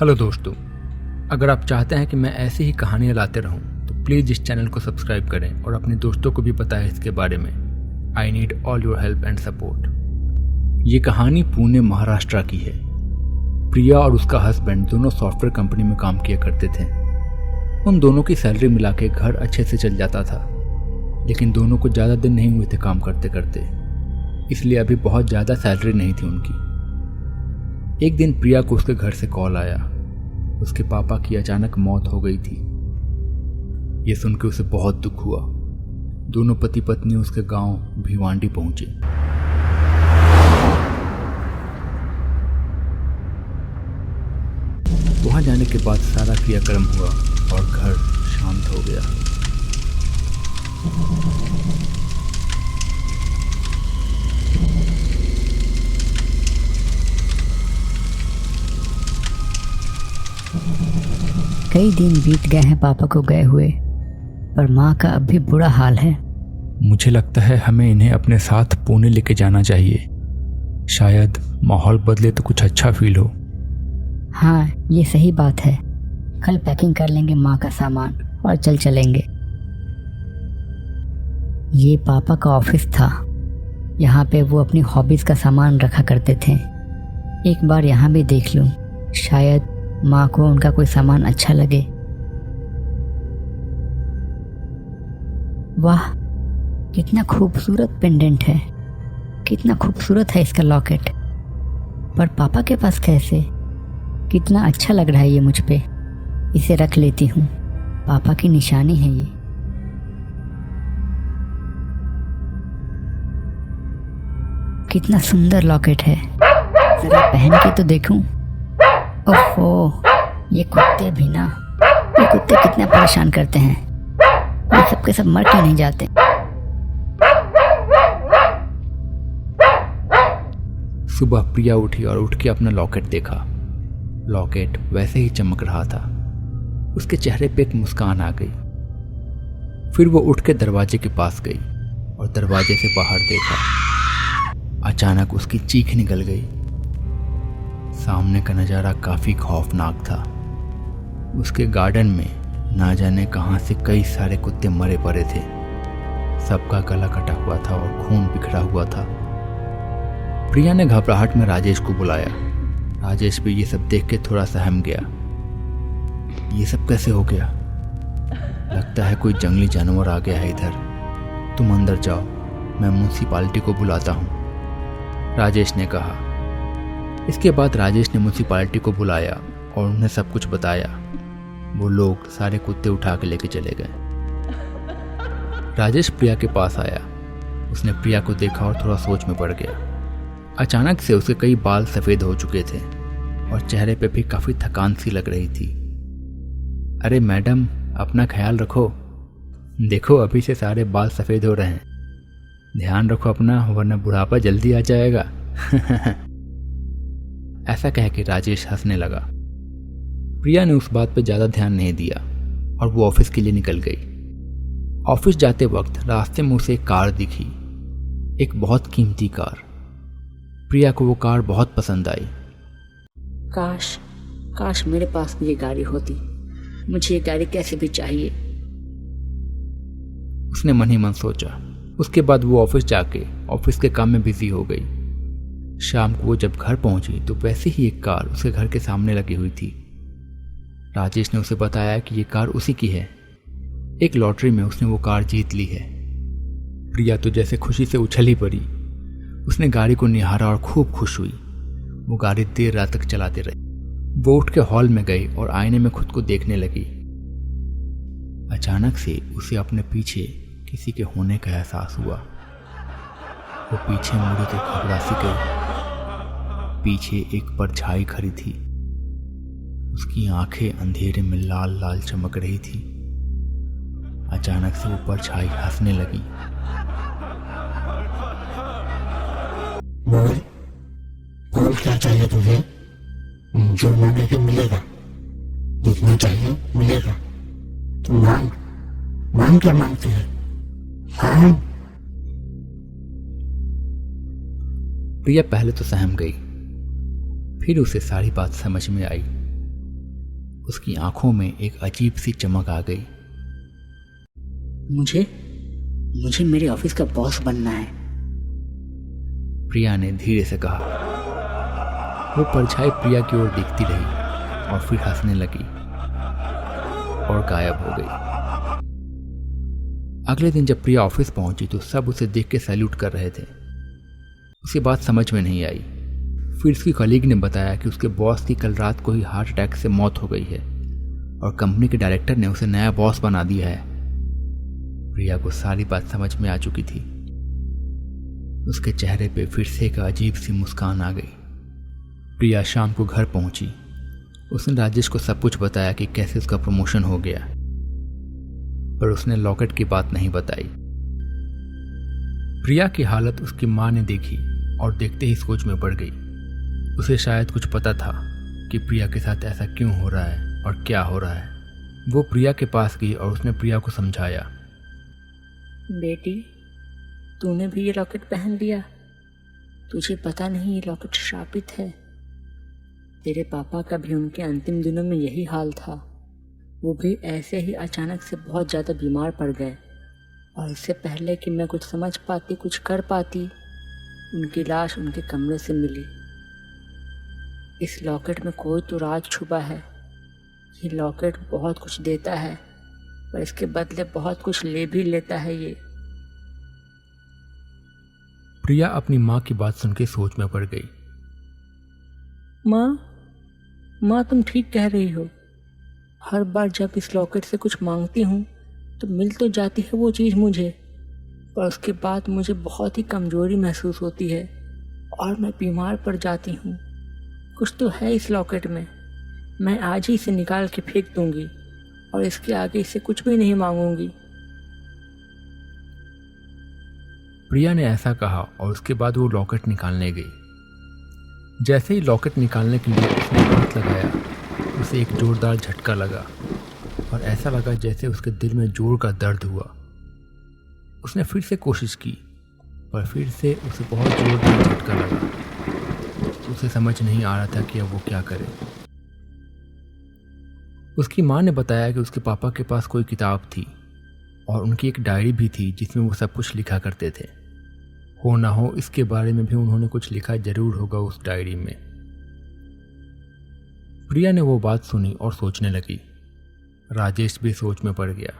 Hello दोस्तों, अगर आप चाहते हैं कि मैं ऐसी ही कहानियाँ लाते रहूं तो प्लीज़ इस चैनल को सब्सक्राइब करें और अपने दोस्तों को भी बताएं इसके बारे में। I need all your help and support. ये कहानी पुणे महाराष्ट्र की है। प्रिया और उसका हस्बैंड दोनों सॉफ्टवेयर कंपनी में काम किया करते थे। उन दोनों की सैलरी मिला के घर अच्छे से चल जाता था, लेकिन दोनों को ज़्यादा दिन नहीं हुए थे काम करते करते, इसलिए अभी बहुत ज़्यादा सैलरी नहीं थी उनकी। एक दिन प्रिया को उसके घर से कॉल आया। उसके पापा की अचानक मौत हो गई थी। ये सुन के उसे बहुत दुख हुआ। दोनों पति पत्नी उसके गांव भिवांडी पहुंचे। वहां जाने के बाद सारा क्रियाक्रम हुआ और घर शांत हो गया। कई दिन बीत गए हैं पापा को गए हुए, पर माँ का अब भी बुरा हाल है। मुझे लगता है हमें इन्हें अपने साथ पुणे लेके जाना चाहिए। शायद माहौल बदले तो कुछ अच्छा फील हो। हाँ, ये सही बात है। कल पैकिंग कर लेंगे माँ का सामान और चलेंगे। ये पापा का ऑफिस था। यहाँ पे वो अपनी हॉबीज का सामान रखा करते थे। एक बार यहाँ भी देख लूँ, शायद माँ को उनका कोई सामान अच्छा लगे। वाह, कितना खूबसूरत पेंडेंट है, कितना खूबसूरत है इसका लॉकेट। पर पापा के पास कैसे? कितना अच्छा लग रहा है ये मुझ पे। इसे रख लेती हूँ, पापा की निशानी है ये। कितना सुंदर लॉकेट है, जरा पहन के तो देखूं। ओहो, ये कुत्ते भी ना, ये कुत्ते कितना परेशान करते हैं। ये सब के सब मर क्यों नहीं जाते? सुबह प्रिया उठी और उठ के अपना लॉकेट देखा। लॉकेट वैसे ही चमक रहा था। उसके चेहरे पे एक मुस्कान आ गई। फिर वो उठ के दरवाजे के पास गई और दरवाजे से बाहर देखा। अचानक उसकी चीख निकल गई। सामने का नज़ारा काफ़ी खौफनाक था। उसके गार्डन में ना जाने कहाँ से कई सारे कुत्ते मरे पड़े थे। सबका गला कटा हुआ था और खून बिखरा हुआ था। प्रिया ने घबराहट में राजेश को बुलाया। राजेश भी ये सब देख के थोड़ा सहम गया। ये सब कैसे हो गया? लगता है कोई जंगली जानवर आ गया है इधर। तुम अंदर जाओ, मैं म्युनिसिपैलिटी को बुलाता हूँ, राजेश ने कहा। इसके बाद राजेश ने म्युनिसिपैलिटी को बुलाया और उन्हें सब कुछ बताया। वो लोग सारे कुत्ते उठा के लेके चले गए। राजेश प्रिया के पास आया। उसने प्रिया को देखा और थोड़ा सोच में पड़ गया। अचानक से उसके कई बाल सफ़ेद हो चुके थे और चेहरे पे भी काफ़ी थकान सी लग रही थी। अरे मैडम, अपना ख्याल रखो। देखो, अभी से सारे बाल सफ़ेद हो रहे हैं। ध्यान रखो अपना, वरना बुढ़ापा जल्दी आ जाएगा। ऐसा कह के राजेश हंसने लगा। प्रिया ने उस बात पर ज़्यादा ध्यान नहीं दिया और वो ऑफिस के लिए निकल गई। ऑफिस जाते वक्त रास्ते में उसे एक कार दिखी, एक बहुत कीमती कार। प्रिया को वो कार बहुत पसंद आई। काश मेरे पास भी ये गाड़ी होती। मुझे ये गाड़ी कैसे भी चाहिए, उसने मन ही मन सोचा। उसके बाद वो ऑफिस जाके ऑफिस के काम में बिजी हो गई। शाम को वो जब घर पहुंची तो वैसे ही एक कार उसके घर के सामने लगी हुई थी। राजेश ने उसे बताया कि ये कार उसी की है। एक लॉटरी में उसने वो कार जीत ली है। प्रिया तो जैसे खुशी से उछल ही पड़ी। उसने गाड़ी को निहारा और खूब खुश हुई। वो गाड़ी देर रात तक चलाते रही। वो उठ के हॉल में गई और आईने में खुद को देखने लगी। अचानक से उसे अपने पीछे किसी के होने का एहसास हुआ। वो पीछे मुड़ी तो घबरा सी गई। पीछे एक परछाई खड़ी थी। उसकी आंखें अंधेरे में लाल लाल चमक रही थी। अचानक से वो परछाई हंसने लगी। बोल क्या चाहिए तुझे? जो मांगेगा मिलेगा, जितना चाहिए मिलेगा। तुम मांग क्या मांगती है? हाँ। प्रिया पहले तो सहम गई, फिर उसे सारी बात समझ में आई। उसकी आंखों में एक अजीब सी चमक आ गई। मुझे मुझे मेरे ऑफिस का बॉस बनना है। प्रिया ने धीरे से कहा। वो परछाई प्रिया की ओर देखती रही और फिर हंसने लगी और गायब हो गई। अगले दिन जब प्रिया ऑफिस पहुंची तो सब उसे देख के सैल्यूट कर रहे थे। उसे बात समझ में नहीं आई। फिर उसकी कलीग ने बताया कि उसके बॉस की कल रात को ही हार्ट अटैक से मौत हो गई है और कंपनी के डायरेक्टर ने उसे नया बॉस बना दिया है। प्रिया को सारी बात समझ में आ चुकी थी। उसके चेहरे पे फिर से एक अजीब सी मुस्कान आ गई। प्रिया शाम को घर पहुंची। उसने राजेश को सब कुछ बताया कि कैसे उसका प्रमोशन हो गया, पर उसने लॉकेट की बात नहीं बताई। प्रिया की हालत उसकी मां ने देखी और देखते ही सोच में पड़ गई। उसे शायद कुछ पता था कि प्रिया के साथ ऐसा क्यों हो रहा है और क्या हो रहा है। वो प्रिया के पास गई और उसने प्रिया को समझाया। बेटी, तूने भी ये लॉकेट पहन लिया? तुझे पता नहीं ये लॉकेट श्रापित है? तेरे पापा का भी उनके अंतिम दिनों में यही हाल था। वो भी ऐसे ही अचानक से बहुत ज़्यादा बीमार पड़ गए और इससे पहले कि मैं कुछ समझ पाती, कुछ कर पाती, उनकी लाश उनके कमरे से मिली। इस लॉकेट में कोई तो राज छुपा है। ये लॉकेट बहुत कुछ देता है, पर इसके बदले बहुत कुछ ले भी लेता है ये। प्रिया अपनी माँ की बात सुन के सोच में पड़ गई। माँ, तुम ठीक कह रही हो। हर बार जब इस लॉकेट से कुछ मांगती हूँ तो मिल तो जाती है वो चीज़ मुझे, पर उसके बाद मुझे बहुत ही कमज़ोरी महसूस होती है और मैं बीमार पड़ जाती हूँ। कुछ तो है इस लॉकेट में। मैं आज ही इसे निकाल के फेंक दूंगी और इसके आगे इसे कुछ भी नहीं मांगूंगी। प्रिया ने ऐसा कहा और उसके बाद वो लॉकेट निकालने गई। जैसे ही लॉकेट निकालने के लिए उसने हाथ लगाया, उसे एक जोरदार झटका लगा और ऐसा लगा जैसे उसके दिल में जोर का दर्द हुआ। उसने फिर से कोशिश की, पर फिर से उसे बहुत जोरदार झटका लगा। उसे समझ नहीं आ रहा था कि अब वो क्या करे। उसकी माँ ने बताया कि उसके पापा के पास कोई किताब थी और उनकी एक डायरी भी थी जिसमें वो सब कुछ लिखा करते थे। हो ना हो इसके बारे में भी उन्होंने कुछ लिखा जरूर होगा उस डायरी में। प्रिया ने वो बात सुनी और सोचने लगी। राजेश भी सोच में पड़ गया।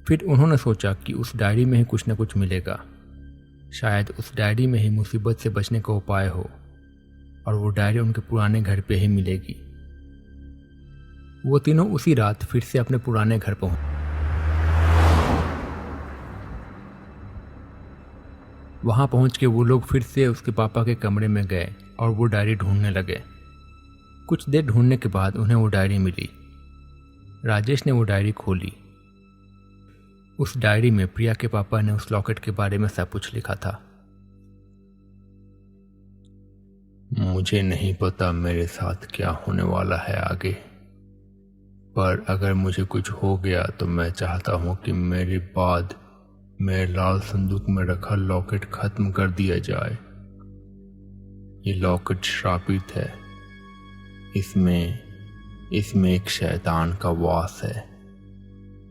फिर उन्होंने सोचा कि उस डायरी में ही कुछ न कुछ मिलेगा। शायद उस डायरी में ही मुसीबत से बचने का उपाय हो और वो डायरी उनके पुराने घर पे ही मिलेगी। वो तीनों उसी रात फिर से अपने पुराने घर पहुंचे। वहां पहुंच के वो लोग फिर से उसके पापा के कमरे में गए और वो डायरी ढूंढने लगे। कुछ देर ढूंढने के बाद उन्हें वो डायरी मिली। राजेश ने वो डायरी खोली। उस डायरी में प्रिया के पापा ने उस लॉकेट के बारे में सब कुछ लिखा था। मुझे नहीं पता मेरे साथ क्या होने वाला है आगे, पर अगर मुझे कुछ हो गया तो मैं चाहता हूं कि मेरे बाद मेरे लाल संदूक में रखा लॉकेट खत्म कर दिया जाए। ये लॉकेट श्रापित है। इसमें एक शैतान का वास है।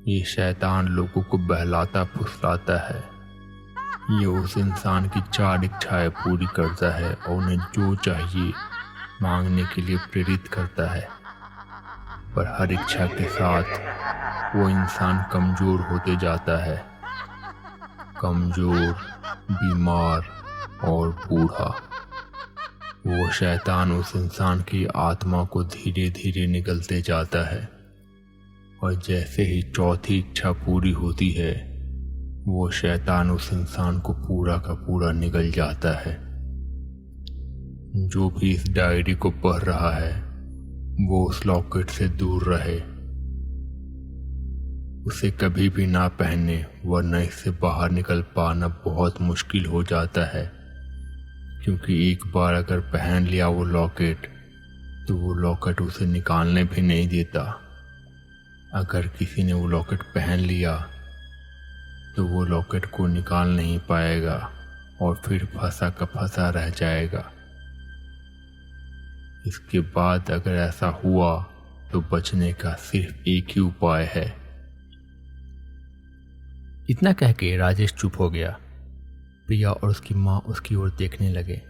ये शैतान लोगों को बहलाता फुसलाता है। ये उस इंसान की 4 इच्छाएं पूरी करता है और उन्हें जो चाहिए मांगने के लिए प्रेरित करता है, पर हर इच्छा के साथ वो इंसान कमजोर होते जाता है। कमजोर, बीमार और बूढ़ा। वो शैतान उस इंसान की आत्मा को धीरे धीरे निगलते जाता है और जैसे ही 4थी इच्छा पूरी होती है, वो शैतान उस इंसान को पूरा का पूरा निगल जाता है। जो भी इस डायरी को पढ़ रहा है वो उस लॉकेट से दूर रहे। उसे कभी भी ना पहने, वरना इससे बाहर निकल पाना बहुत मुश्किल हो जाता है, क्योंकि एक बार अगर पहन लिया वो लॉकेट तो वो लॉकेट उसे निकालने भी नहीं देता। अगर किसी ने वो लॉकेट पहन लिया तो वो लॉकेट को निकाल नहीं पाएगा और फिर फंसा का फंसा रह जाएगा। इसके बाद अगर ऐसा हुआ तो बचने का सिर्फ एक ही उपाय है। इतना कह के राजेश चुप हो गया। प्रिया और उसकी माँ उसकी ओर देखने लगे।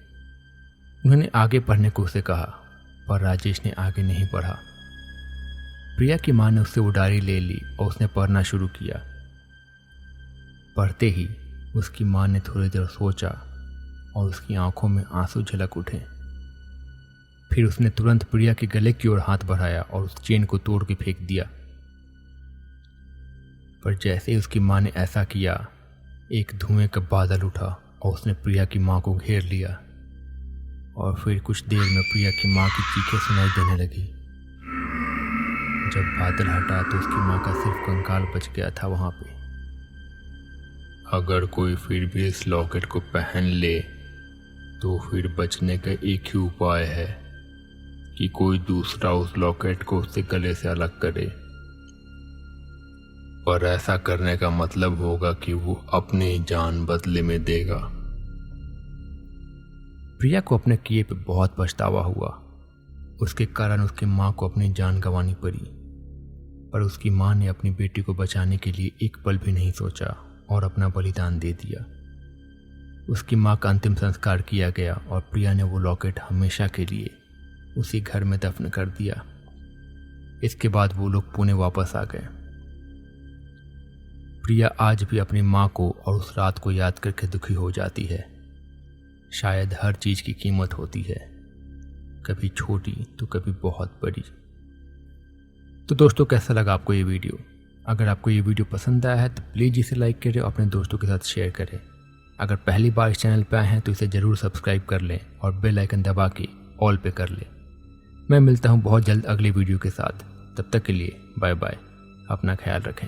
उन्होंने आगे पढ़ने को उसे कहा, पर राजेश ने आगे नहीं पढ़ा। प्रिया की माँ ने उससे वो डायरी ले ली और उसने पढ़ना शुरू किया। पढ़ते ही उसकी माँ ने थोड़ी देर सोचा और उसकी आंखों में आंसू झलक उठे। फिर उसने तुरंत प्रिया के गले की ओर हाथ बढ़ाया और उस चेन को तोड़ के फेंक दिया। पर जैसे ही उसकी माँ ने ऐसा किया, एक धुएं का बादल उठा और उसने प्रिया की माँ को घेर लिया। और फिर कुछ देर में प्रिया की माँ की चीखें सुनाई देने लगी। जब बादल हटा तो उसकी माँ का सिर्फ कंकाल बच गया था वहां पे। अगर कोई फिर भी इस लॉकेट को पहन ले तो फिर बचने का एक ही उपाय है कि कोई दूसरा उस लॉकेट को उसके गले से अलग करे। पर ऐसा करने का मतलब होगा कि वो अपनी जान बदले में देगा। प्रिया को अपने किए पे बहुत पछतावा हुआ। उसके कारण उसकी माँ को अपनी जान गंवानी पड़ी। पर उसकी माँ ने अपनी बेटी को बचाने के लिए एक पल भी नहीं सोचा और अपना बलिदान दे दिया। उसकी माँ का अंतिम संस्कार किया गया और प्रिया ने वो लॉकेट हमेशा के लिए उसी घर में दफन कर दिया। इसके बाद वो लोग पुणे वापस आ गए। प्रिया आज भी अपनी माँ को और उस रात को याद करके दुखी हो जाती है। शायद हर चीज की कीमत होती है, कभी छोटी तो कभी बहुत बड़ी। तो दोस्तों, कैसा लगा आपको ये वीडियो? अगर आपको ये वीडियो पसंद आया है तो प्लीज़ इसे लाइक करें और अपने दोस्तों के साथ शेयर करें। अगर पहली बार इस चैनल पर आए हैं तो इसे ज़रूर सब्सक्राइब कर लें और बेल आइकन दबा के ऑल पे कर लें। मैं मिलता हूँ बहुत जल्द अगली वीडियो के साथ। तब तक के लिए बाय बाय। अपना ख्याल रखें।